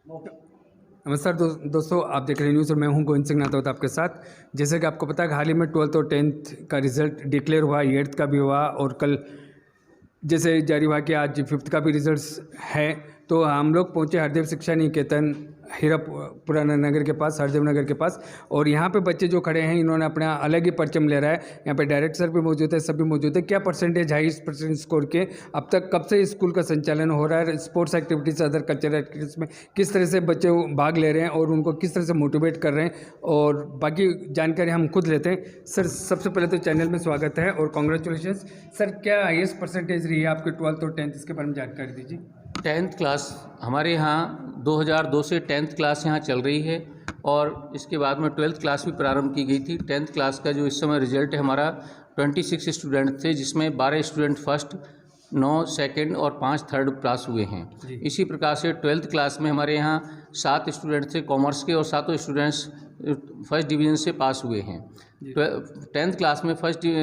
नमस्कार दोस्तों, आप देख रहे हैं न्यूज़ और मैं हूं गोविंद सिंह नाथौत आपके साथ। जैसे कि आपको पता है, हाल ही में 12th और 10th का रिजल्ट डिक्लेयर हुआ, 8th का भी हुआ और कल जैसे जारी हुआ कि आज 5th का भी रिजल्ट्स है। तो हम लोग पहुंचे हरदेव शिक्षा निकेतन हीरापुरा नगर के पास, हरदेव नगर के पास। और यहाँ पे बच्चे जो खड़े हैं, इन्होंने अपना अलग ही परचम ले रहा है। यहाँ पे डायरेक्टर सर भी मौजूद है, सभी मौजूद है। क्या परसेंटेज है इस परसेंट स्कोर के? अब तक कब से स्कूल का संचालन हो रहा है? Sports activities, other cultural activities में किस तरह से बच्चे भाग ले रहे हैं और उनको किस तरह से मोटिवेट कर रहे हैं, और बाकी जानकारी हम खुद लेते हैं। सर, सबसे पहले तो चैनल में स्वागत है और कॉन्ग्रेचुलेशंस। सर, क्या हाईएस्ट परसेंटेज रही है आपके 12th और 10th, इसके बारे में जानकारी दीजिए। 10th क्लास हमारे यहाँ 2002 से 10th क्लास यहाँ चल रही है और इसके बाद में 12th क्लास भी प्रारंभ की गई थी। 10th क्लास का जो इस समय रिजल्ट है हमारा 26 स्टूडेंट थे, जिसमें 12 स्टूडेंट फर्स्ट, 9 सेकंड और 5 थर्ड पास हुए हैं। इसी प्रकार से 12th क्लास में हमारे यहाँ 7 स्टूडेंट थे कॉमर्स के और 7 स्टूडेंट्स फर्स्ट डिवीज़न से पास हुए हैं। 10th क्लास में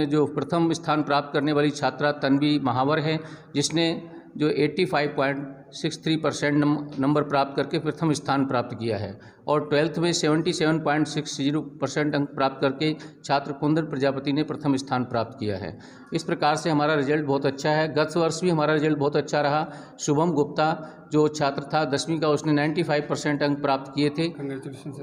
जो प्रथम स्थान प्राप्त करने वाली छात्रा तन्वी महावर है, जिसने जो 85.63% नंबर प्राप्त करके प्रथम स्थान प्राप्त किया है। और 12th में 77.60% अंक प्राप्त करके छात्र कुंदन प्रजापति ने प्रथम स्थान प्राप्त किया है। इस प्रकार से हमारा रिजल्ट बहुत अच्छा है। गत वर्ष भी हमारा रिजल्ट बहुत अच्छा रहा। शुभम गुप्ता जो छात्र था 10वीं का, उसने 95% अंक प्राप्त किए थे।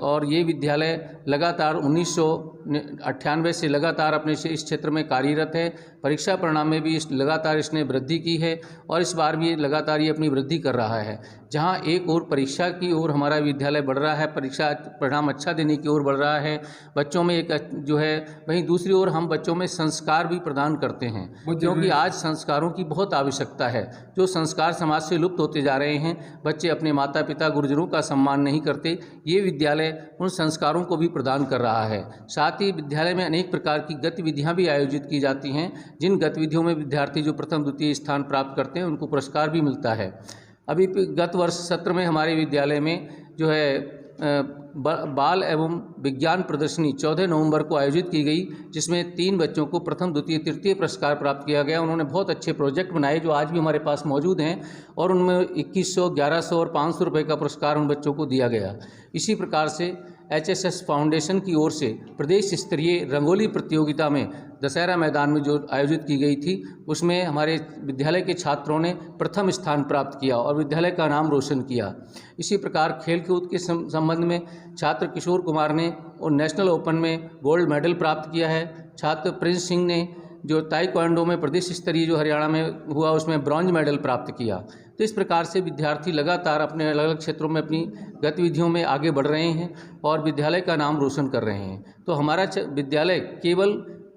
और ये विद्यालय लगातार 1998 से लगातार अपने इस क्षेत्र में कार्यरत है। परीक्षा परिणाम में भी लगातार इसने वृद्धि की है और इस बार भी लगातार ये अपनी वृद्धि कर रहा है। जहां एक ओर परीक्षा की ओर हमारा विद्यालय बढ़ रहा है, परीक्षा परिणाम अच्छा देने की ओर बढ़ रहा है बच्चों में एक जो है, वहीं दूसरी ओर हम बच्चों में संस्कार भी प्रदान करते हैं, क्योंकि आज संस्कारों की बहुत आवश्यकता है। जो संस्कार समाज से लुप्त होते जा रहे हैं, बच्चे अपने माता पिता गुरुजनों का सम्मान नहीं करते, ये विद्यालय उन संस्कारों को भी प्रदान कर रहा है। साथ ही विद्यालय में अनेक प्रकार की गतिविधियाँ भी आयोजित की जाती हैं, जिन गतिविधियों में विद्यार्थी जो प्रथम द्वितीय स्थान प्राप्त करते हैं उनको पुरस्कार भी मिलता है। अभी गत वर्ष सत्र में हमारे विद्यालय में जो है बाल एवं विज्ञान प्रदर्शनी 14 नवंबर को आयोजित की गई, जिसमें 3 बच्चों को प्रथम द्वितीय तृतीय पुरस्कार प्राप्त किया गया। उन्होंने बहुत अच्छे प्रोजेक्ट बनाए जो आज भी हमारे पास मौजूद हैं और उनमें 2100, 1100 और 500 रुपये का पुरस्कार उन बच्चों को दिया गया। इसी प्रकार से HSS फाउंडेशन की ओर से प्रदेश स्तरीय रंगोली प्रतियोगिता में दशहरा मैदान में जो आयोजित की गई थी, उसमें हमारे विद्यालय के छात्रों ने प्रथम स्थान प्राप्त किया और विद्यालय का नाम रोशन किया। इसी प्रकार खेलकूद के संबंध में छात्र किशोर कुमार ने और नेशनल ओपन में गोल्ड मेडल प्राप्त किया है। छात्र प्रिंस सिंह ने जो ताइक्वांडो में प्रदेश स्तरीय जो हरियाणा में हुआ, उसमें ब्रॉन्ज मेडल प्राप्त किया। तो इस प्रकार से विद्यार्थी लगातार अपने अलग अलग क्षेत्रों में अपनी गतिविधियों में आगे बढ़ रहे हैं और विद्यालय का नाम रोशन कर रहे हैं। तो हमारा विद्यालय केवल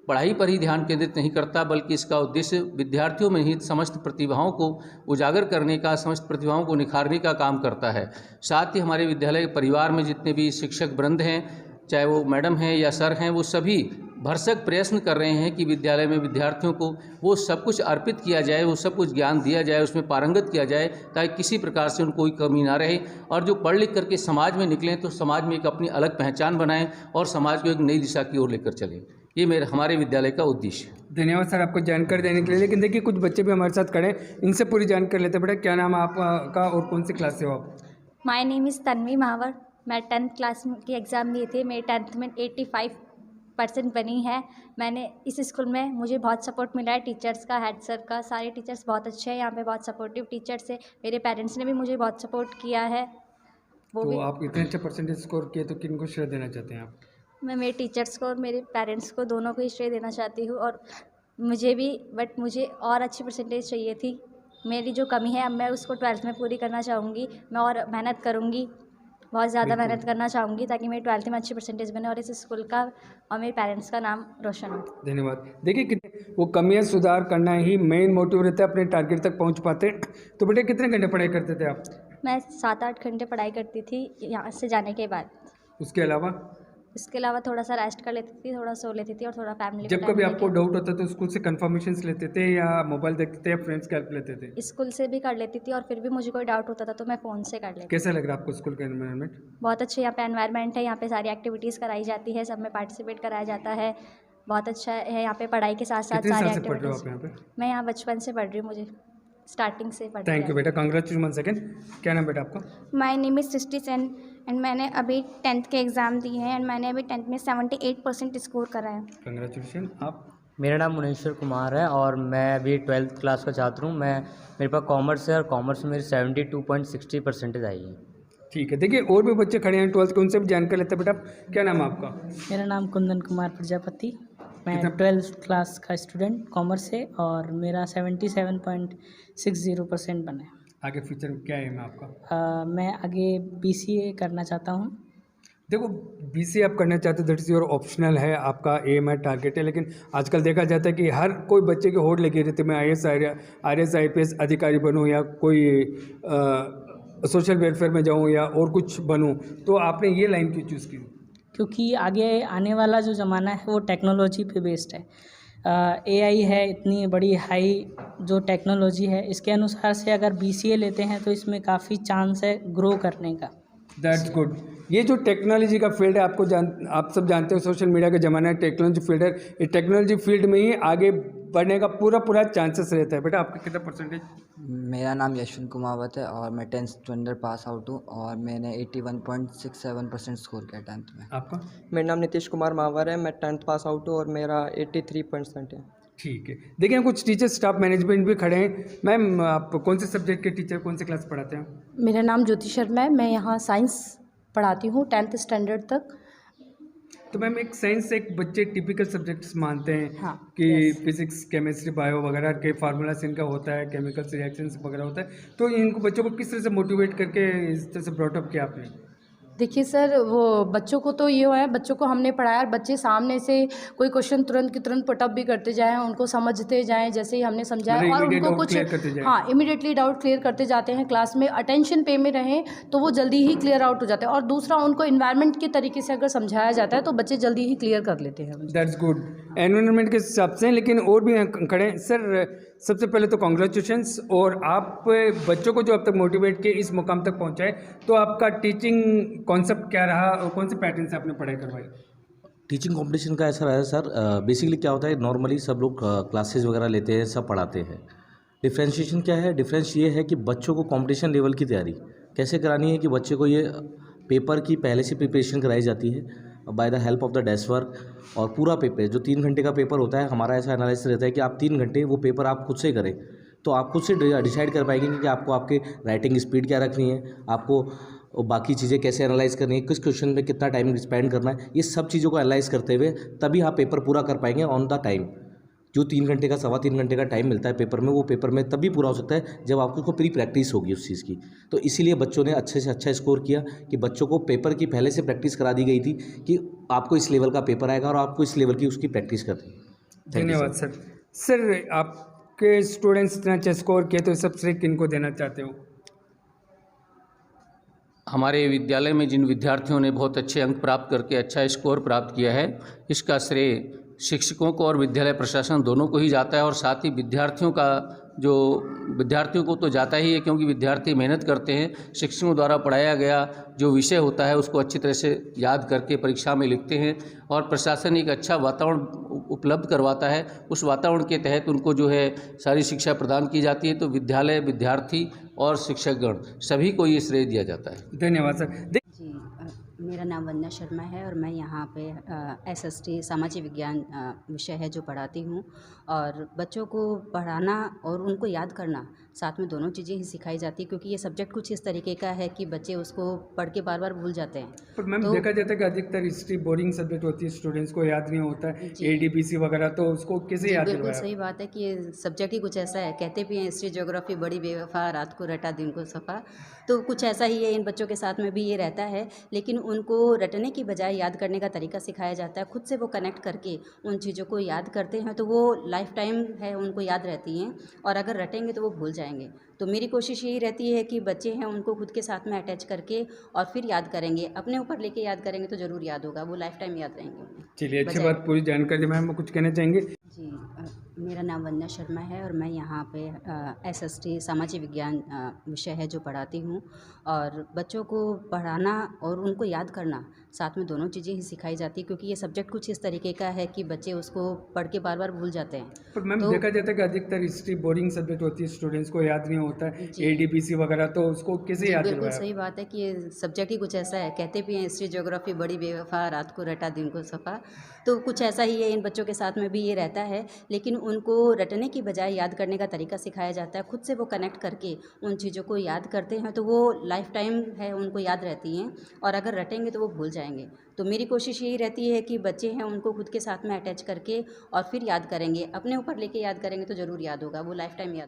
पढ़ाई पर ही ध्यान केंद्रित नहीं करता, बल्कि इसका उद्देश्य विद्यार्थियों में ही समस्त प्रतिभाओं को उजागर करने का, समस्त प्रतिभाओं को निखारने का काम करता है। साथ ही हमारे विद्यालय के परिवार में जितने भी शिक्षक वृंद हैं, चाहे वो मैडम हैं या सर हैं, वो सभी भरसक प्रयत्न कर रहे हैं कि विद्यालय में विद्यार्थियों को वो सब कुछ अर्पित किया जाए, वो सब कुछ ज्ञान दिया जाए, उसमें पारंगत किया जाए, ताकि किसी प्रकार से उनको कोई कमी ना रहे और जो पढ़ लिख करके समाज में निकलें तो समाज में एक अपनी अलग पहचान बनाएं और समाज को एक नई दिशा की ओर लेकर चलें। ये हमारे विद्यालय का उद्देश्य है। धन्यवाद सर आपको जानकारी देने के लिए। लेकिन देखिए, कुछ बच्चे भी हमारे साथ खड़े हैं, इनसे पूरी जानकारी लेते हैं। बेटा, क्या नाम है आपका और कौन सी क्लास से हो आप? माय नेम इज़ तन्वी महावर। मैं 10th क्लास की एग्ज़ाम दिए थे। मेरे 10th में 85% बनी है। मैंने इस स्कूल में मुझे बहुत सपोर्ट मिला है टीचर्स का, हेड सर का। सारे टीचर्स बहुत अच्छे हैं, यहाँ पे बहुत सपोर्टिव टीचर्स हैं। मेरे पेरेंट्स ने भी मुझे बहुत सपोर्ट किया है। तो आप इतने अच्छे परसेंटेज स्कोर किए तो किनको श्रेय देना चाहते हैं आप? मैं मेरे टीचर्स को और मेरे पेरेंट्स को दोनों को ही श्रेय देना चाहती हूँ। और मुझे भी, बट मुझे और अच्छी परसेंटेज चाहिए थी। मेरी जो कमी है अब मैं उसको 12th में पूरी करना चाहूँगी। मैं और मेहनत करूँगी, बहुत ज़्यादा मेहनत करना चाहूँगी, ताकि मेरी 12th में अच्छी परसेंटेज बने और इस स्कूल का और मेरे पेरेंट्स का नाम रोशन हो। धन्यवाद। देखिए, कितने वो कमियां सुधार करना ही मेन मोटिव रहता है अपने टारगेट तक पहुंच पाते। तो बेटे, कितने घंटे पढ़ाई करते थे आप? मैं 7-8 घंटे पढ़ाई करती थी यहाँ से जाने के बाद। उसके अलावा थोड़ा सा रेस्ट कर लेती थी, थोड़ा सो लेती थी और थोड़ा फैमिली जब कभी आपको डाउट होता तो स्कूल से कंफर्मेशंस लेते थे या मोबाइल देखते थे या फ्रेंड्स की हेल्प लेते थे? स्कूल से भी कर लेती थी और फिर भी मुझे कोई डाउट होता था तो मैं फ़ोन से कर लेती थी। कैसा लग रहा है आपको स्कूल का एनवायरनमेंट? बहुत अच्छे यहाँ पे एनवायरनमेंट है। यहाँ पे सारी एक्टिविटीज़ कराई जाती है, सब में पार्टिसिपेट कराया जाता है। बहुत अच्छा है यहाँ पे, पढ़ाई के साथ साथ कितने सारी साल से पढ़ रहे हो आप एक्टिविटीज़। यहाँ पे? मैं यहाँ बचपन से पढ़ रही हूँ, मुझे स्टार्टिंग से पढ़ती थैंक यू बेटा, कांग्रेचुलेशन वन सेकेंड। क्या नाम बेटा आपका? My name is Srishti Sen and मैंने अभी 10th के एग्ज़ाम दिए हैं एंड मैंने अभी 10th में 78% स्कोर करा है। कांग्रेचुलेशन। आप? मेरा नाम मुनेश्वर कुमार है और मैं अभी 12th क्लास का छात्र हूँ। मेरे पास कॉमर्स है और कॉमर्स में मेरी 72.60% आई है। ठीक है, देखिए और भी बच्चे खड़े हैं 12th के, उनसे भी जानकारी लेते हैं। बेटा क्या नाम है आपका? मेरा नाम कुंदन कुमार प्रजापति, मैं कितना- 12th क्लास का स्टूडेंट कॉमर्स से और मेरा 77.60% बना है। आगे फ्यूचर में क्या एम है आपका? मैं आगे BCA करना चाहता हूँ। देखो BCA आप करना चाहते हो, दैट इज़ योर ऑप्शनल है, आपका एम है, टारगेट है, लेकिन आजकल देखा जाता है कि हर कोई बच्चे की होड़ लगी रहती है मैं IAS IPS अधिकारी बनूं या कोई सोशल वेलफेयर में जाऊं या और कुछ बनूं, तो आपने ये लाइन क्यों चूज़ की? क्योंकि आगे आने वाला जो ज़माना है वो टेक्नोलॉजी पे बेस्ड है। AI है, इतनी बड़ी हाई जो टेक्नोलॉजी है, इसके अनुसार से अगर BCA लेते हैं तो इसमें काफ़ी चांस है ग्रो करने का। That's good. ये जो टेक्नोलॉजी का फील्ड है, आप सब जानते हो सोशल मीडिया का ज़माना है, टेक्नोलॉजी फील्ड है, ये टेक्नोलॉजी फील्ड में ही आगे बढ़ने का पूरा चांसेस रहता है। बेटा आपका कितना परसेंटेज? मेरा नाम यशवंत कुमावत है और मैं 10th स्टैंडर्ड पास आउट हूँ और मैंने 81.67% स्कोर किया 10th में। आपका? मेरा नाम नीतीश कुमार मावर है, मैं 10th पास आउट हूँ और मेरा 83% है। ठीक है, देखिए कुछ टीचर स्टाफ मैनेजमेंट भी खड़े हैं। मैम आप कौन से सब्जेक्ट के टीचर, कौन से क्लास पढ़ाते हैं? मेरा नाम ज्योति शर्मा है, मैं यहाँ साइंस पढ़ाती हूँ 10th स्टैंडर्ड तक। तो मैम एक साइंस से एक बच्चे टिपिकल सब्जेक्ट्स मानते हैं हाँ, कि yes। फिजिक्स केमिस्ट्री बायो वगैरह के फार्मूलास इनका होता है, केमिकल्स रिएक्शंस वगैरह होता है, तो इनको बच्चों को किस तरह से मोटिवेट करके इस तरह से ब्रॉट अप किया आपने? देखिए सर, वो बच्चों को तो ये है, बच्चों को हमने पढ़ाया और बच्चे सामने से कोई क्वेश्चन तुरंत की तुरंत पुटअप भी करते जाएं, उनको समझते जाएं जैसे ही हमने समझाया, मतलब और immediate उनको doubt कुछ clear करते जाएं। हाँ इमीडिएटली डाउट क्लियर करते जाते हैं। क्लास में अटेंशन पे में रहें तो वो जल्दी ही क्लियर आउट हो जाते हैं, और दूसरा उनको इन्वायरमेंट के तरीके से अगर समझाया जाता है तो बच्चे जल्दी ही क्लियर कर लेते हैं। दैट्स गुड, एनवायरनमेंट के हिसाब से। लेकिन और भी यहाँ खड़े हैं सर, सबसे पहले तो कॉन्ग्रेचुलेशंस, और आप बच्चों को जो अब तक मोटिवेट किए इस मुकाम तक पहुँचाए, तो आपका टीचिंग कॉन्सेप्ट क्या रहा और कौन से पैटर्न से आपने पढ़ाई करवाई? टीचिंग कंपटीशन का ऐसा रहा है सर, बेसिकली क्या होता है, नॉर्मली सब लोग क्लासेस वगैरह लेते हैं, सब पढ़ाते हैं। डिफ्रेंशिएशन क्या है? डिफरेंस ये है कि बच्चों को कंपटीशन लेवल की तैयारी कैसे करानी है, कि बच्चे को ये पेपर की पहले से प्रिपरेशन कराई जाती है by the help of the desk work, और पूरा पेपर जो 3 घंटे का पेपर होता है, हमारा ऐसा एनालिसिस रहता है कि आप 3 घंटे वो पेपर आप खुद से करें, तो आप खुद से डिसाइड कर पाएंगे कि आपको आपके राइटिंग स्पीड क्या रखनी है, आपको बाकी चीज़ें कैसे एनालाइज करनी है, किस क्वेश्चन में कितना टाइम स्पेंड करना है, ये सब चीज़ों को एनालाइज करते हुए तभी आप पेपर पूरा कर पाएंगे ऑन द टाइम। जो 3 घंटे का 3.25 घंटे का टाइम मिलता है पेपर में, वो पेपर में तभी पूरा हो सकता है जब आपको उसको प्री प्रैक्टिस होगी उस चीज़ की। तो इसीलिए बच्चों ने अच्छे से अच्छा स्कोर किया कि बच्चों को पेपर की पहले से प्रैक्टिस करा दी गई थी कि आपको इस लेवल का पेपर आएगा और आपको इस लेवल की उसकी प्रैक्टिस करनी है। धन्यवाद सर। सर आपके स्टूडेंट्स इतना अच्छा स्कोर किया, तो सब श्रेय किनको देना चाहते हो? हमारे विद्यालय में जिन विद्यार्थियों ने बहुत अच्छे अंक प्राप्त करके अच्छा स्कोर प्राप्त किया है, इसका श्रेय शिक्षकों को और विद्यालय प्रशासन दोनों को ही जाता है, और साथ ही विद्यार्थियों को तो जाता ही है, क्योंकि विद्यार्थी मेहनत करते हैं, शिक्षकों द्वारा पढ़ाया गया जो विषय होता है उसको अच्छी तरह से याद करके परीक्षा में लिखते हैं, और प्रशासन एक अच्छा वातावरण उपलब्ध करवाता है। उस वातावरण के तहत उनको जो है सारी शिक्षा प्रदान की जाती है। तो विद्यालय, विद्यार्थी और शिक्षकगण सभी को ये श्रेय दिया जाता है। धन्यवाद सर। जी, मेरा नाम वंदना शर्मा है और मैं यहाँ पे SST सामाजिक विज्ञान विषय है जो पढ़ाती हूँ, और बच्चों को पढ़ाना और उनको याद करना साथ में दोनों चीज़ें ही सिखाई जाती है, क्योंकि ये सब्जेक्ट कुछ इस तरीके का है कि बच्चे उसको पढ़ के बार बार भूल जाते हैं। पर मैम देखा जाता है कि अधिकतर हिस्ट्री बोरिंग सब्जेक्ट होती है, स्टूडेंट्स को याद नहीं होता है, ADPC वगैरह, तो उसको कैसे याद बिल्कुल करवाया? सही बात है कि ये सब्जेक्ट ही कुछ ऐसा है, कहते भी हैं हिस्ट्री ज्योग्राफी बड़ी बेवफा, रात को रटा दिन को सफ़ा, तो कुछ ऐसा ही है इन बच्चों के साथ में भी ये रहता है। लेकिन उनको रटने की बजाय याद करने का तरीका सिखाया जाता है, खुद से वो कनेक्ट करके उन चीज़ों को याद करते हैं, तो वो लाइफ टाइम है उनको याद रहती हैं, और अगर रटेंगे तो वो भूल जाएंगे। तो मेरी कोशिश यही रहती है कि बच्चे हैं उनको खुद के साथ में अटैच करके और फिर याद करेंगे, अपने ऊपर लेके याद करेंगे तो ज़रूर याद होगा, वो लाइफ टाइम याद रहेंगे। चलिए, अच्छी बात, पूरी जानकारी मैम कुछ कहना चाहेंगे? जी, मेरा नाम वंदना शर्मा है और मैं यहाँ पे एसएसटी सामाजिक विज्ञान विषय है जो पढ़ाती हूँ। और बच्चों को पढ़ाना और उनको याद करना साथ में दोनों चीज़ें ही सिखाई जाती है, क्योंकि ये सब्जेक्ट कुछ इस तरीके का है कि बच्चे उसको पढ़ के बार बार भूल जाते हैं। पर मैम देखा जाता है कि अधिकतर हिस्ट्री बोरिंग सब्जेक्ट होती है, स्टूडेंट्स को याद नहीं होता है, एडीपीसी वगैरह, तो उसको कैसे याद बिल्कुल करवाया? सही बात है कि ये सब्जेक्ट ही कुछ ऐसा है। कहते भी हैं हिस्ट्री ज्योग्राफी बड़ी बेवफा, रात को रटा दिन को सफ़ा। तो कुछ ऐसा ही है, इन बच्चों के साथ में भी ये रहता है, लेकिन उनको रटने की बजाय याद करने का तरीका सिखाया जाता है। खुद से वो कनेक्ट करके उन चीज़ों को याद करते हैं तो वो लाइफ टाइम है उनको याद रहती हैं, और अगर रटेंगे तो वो भूल जाएंगे। तो मेरी कोशिश यही रहती है कि बच्चे हैं उनको खुद के साथ में अटैच करके और फिर याद करेंगे, अपने ऊपर लेके याद करेंगे तो ज़रूर याद होगा, वो लाइफ टाइम याद